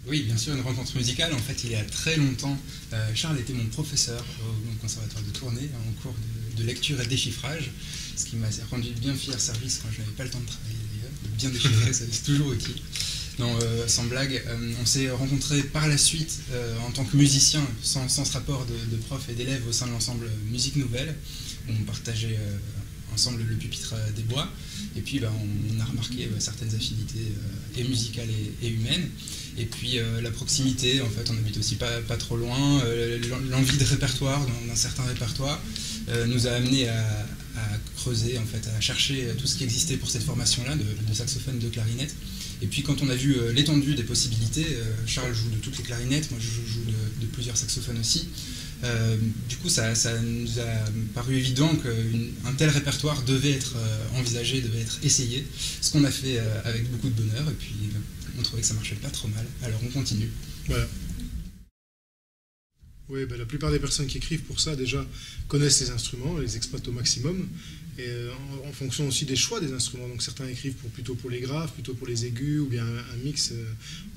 Oui, bien sûr, une rencontre musicale. En fait, il y a très longtemps, Charles était mon professeur au conservatoire de Tournai en cours de lecture et déchiffrage, ce qui m'a rendu bien fier service quand je n'avais pas le temps de travailler d'ailleurs, de bien déchiffrer, c'est toujours utile. Non, sans blague, on s'est rencontrés par la suite en tant que musicien, sans ce rapport de prof et d'élève au sein de l'ensemble Musique Nouvelle. On partageait ensemble le pupitre des Bois, et puis on a remarqué certaines affinités et musicales et humaines. Et puis la proximité, en fait, on habite aussi pas trop loin, l'envie de répertoire, d'un certain répertoire, nous a amené à creuser, en fait, à chercher tout ce qui existait pour cette formation-là, de saxophone, de clarinette. Et puis quand on a vu l'étendue des possibilités, Charles joue de toutes les clarinettes, moi je joue de plusieurs saxophones aussi. Du coup, ça nous a paru évident qu'un tel répertoire devait être envisagé, devait être essayé, ce qu'on a fait avec beaucoup de bonheur, et puis on trouvait que ça marchait pas trop mal, alors on continue. Voilà. Oui, la plupart des personnes qui écrivent pour ça déjà connaissent les instruments, les exploitent au maximum, et en fonction aussi des choix des instruments. Donc certains écrivent plutôt pour les graves, plutôt pour les aigus, ou bien un mix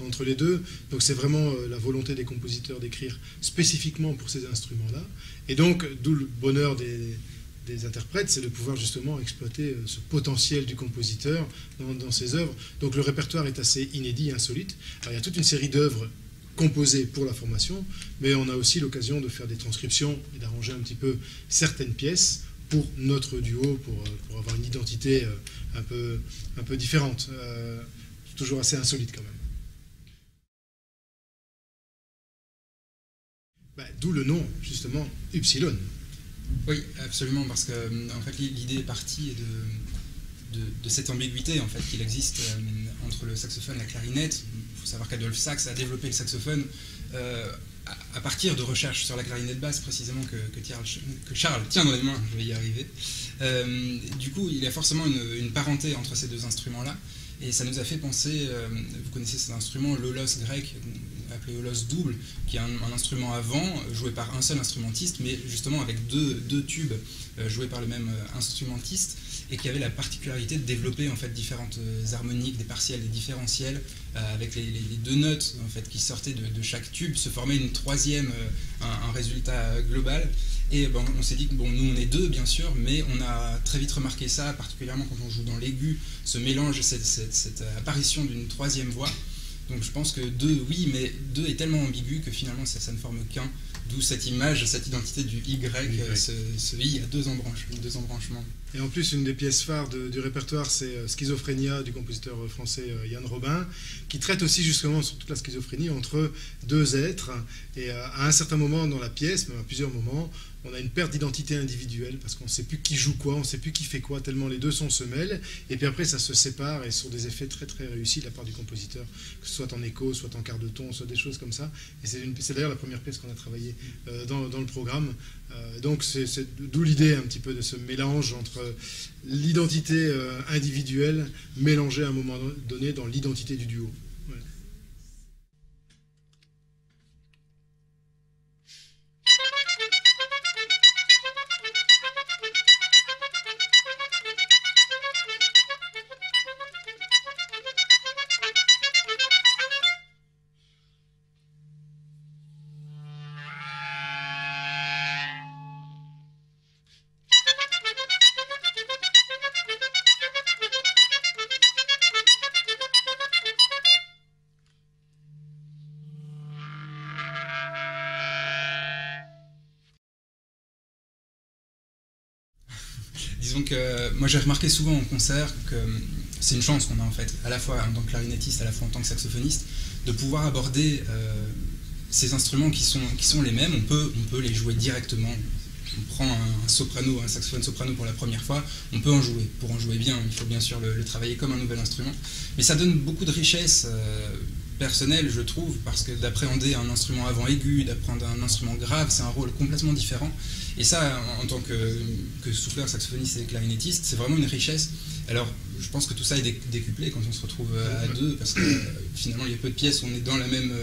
entre les deux. Donc c'est vraiment la volonté des compositeurs d'écrire spécifiquement pour ces instruments-là. Et donc, d'où le bonheur des interprètes, c'est de pouvoir justement exploiter ce potentiel du compositeur dans ses œuvres. Donc le répertoire est assez inédit, insolite. Alors il y a toute une série d'œuvres composées pour la formation, mais on a aussi l'occasion de faire des transcriptions et d'arranger un petit peu certaines pièces pour notre duo, pour avoir une identité un peu différente. Toujours assez insolite quand même. D'où le nom, justement, Upsilon. Oui, absolument, parce que en fait, l'idée est partie de cette ambiguïté en fait, qu'il existe entre le saxophone et la clarinette. Il faut savoir qu'Adolphe Sax a développé le saxophone à partir de recherches sur la clarinette basse, précisément, que Charles tient dans les mains, je vais y arriver. Du coup, il y a forcément une parenté entre ces deux instruments-là, et ça nous a fait penser, vous connaissez cet instrument, l'holos grec, appelé holos double, qui est un instrument à vent, joué par un seul instrumentiste, mais justement avec deux tubes joués par le même instrumentiste, et qui avait la particularité de développer en fait différentes harmoniques, des partiels, des différentiels, avec les deux notes en fait, qui sortaient de chaque tube, se formait une troisième, un résultat global. Et on s'est dit que nous on est deux bien sûr, mais on a très vite remarqué ça, particulièrement quand on joue dans l'aigu, ce mélange, cette apparition d'une troisième voix. Donc je pense que deux, oui, mais deux est tellement ambigu que finalement ça ne forme qu'un. D'où cette image, cette identité du Y, ce I a deux embranchements. Et en plus, une des pièces phares du répertoire, c'est Schizophrénia du compositeur français Yann Robin, qui traite aussi justement sur toute la schizophrénie entre deux êtres. Et à un certain moment dans la pièce, même à plusieurs moments, on a une perte d'identité individuelle parce qu'on ne sait plus qui joue quoi, on ne sait plus qui fait quoi, tellement les deux sons se mêlent. Et puis après, ça se sépare et ce sont des effets très très réussis de la part du compositeur, que ce soit en écho, soit en quart de ton, soit des choses comme ça. Et c'est d'ailleurs la première pièce qu'on a travaillée dans le programme. Donc c'est d'où l'idée un petit peu de ce mélange entre l'identité individuelle mélangée à un moment donné dans l'identité du duo. Ouais. Disons que moi j'ai remarqué souvent en concert que c'est une chance qu'on a en fait, à la fois en tant que clarinettiste, à la fois en tant que saxophoniste, de pouvoir aborder ces instruments qui sont les mêmes. On peut les jouer directement. On prend un saxophone soprano pour la première fois, on peut en jouer. Pour en jouer bien, il faut bien sûr le travailler comme un nouvel instrument. Mais ça donne beaucoup de richesse personnel, je trouve, parce que d'appréhender un instrument avant aigu, d'apprendre un instrument grave, c'est un rôle complètement différent. Et ça, en tant que souffleur, saxophoniste et clarinettiste, c'est vraiment une richesse. Alors, je pense que tout ça est décuplé quand on se retrouve à deux, parce que finalement, il y a peu de pièces où on est dans la même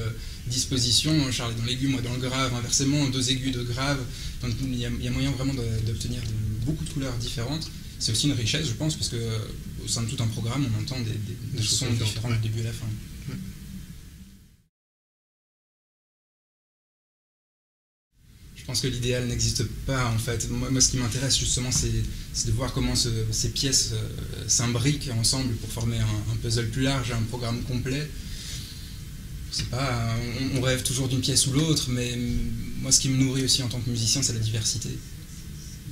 disposition. Charles est dans l'aigu, moi dans le grave, inversement, 2 aigus, 2 graves. Donc, il y a moyen vraiment d'obtenir beaucoup de couleurs différentes. C'est aussi une richesse, je pense, parce qu'au sein de tout un programme, on entend des sons différents du début à la fin. Ouais. Je pense que l'idéal n'existe pas, en fait. Moi, ce qui m'intéresse, justement, c'est de voir comment ces pièces s'imbriquent ensemble pour former un puzzle plus large, un programme complet. C'est pas, on rêve toujours d'une pièce ou l'autre, mais moi, ce qui me nourrit aussi en tant que musicien, c'est la diversité.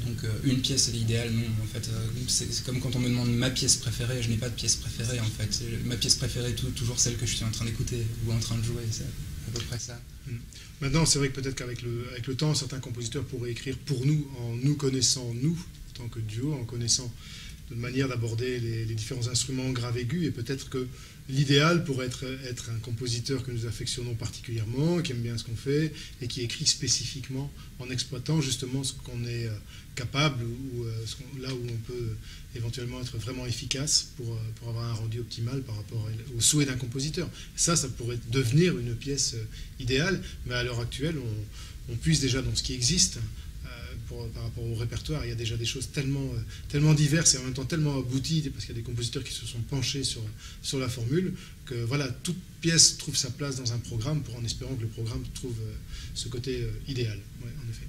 Donc une pièce c'est l'idéal, non, en fait, c'est comme quand on me demande ma pièce préférée, je n'ai pas de pièce préférée, en fait. Ma pièce préférée est toujours celle que je suis en train d'écouter ou en train de jouer, c'est à peu près ça. Maintenant, c'est vrai que peut-être qu'avec le temps, certains compositeurs pourraient écrire pour nous, en nous connaissant, nous, en tant que duo, en connaissant notre manière d'aborder les différents instruments graves aigus, et peut-être que l'idéal pourrait être un compositeur que nous affectionnons particulièrement, qui aime bien ce qu'on fait, et qui écrit spécifiquement en exploitant justement ce qu'on est capable, ou là où on peut éventuellement être vraiment efficace pour avoir un rendu optimal par rapport au souhait d'un compositeur. Ça pourrait devenir une pièce idéale, mais à l'heure actuelle, on puise déjà dans ce qui existe. Par rapport au répertoire, il y a déjà des choses tellement diverses et en même temps tellement abouties, parce qu'il y a des compositeurs qui se sont penchés sur la formule, que voilà, toute pièce trouve sa place dans un programme, en espérant que le programme trouve ce côté idéal. Ouais, en effet.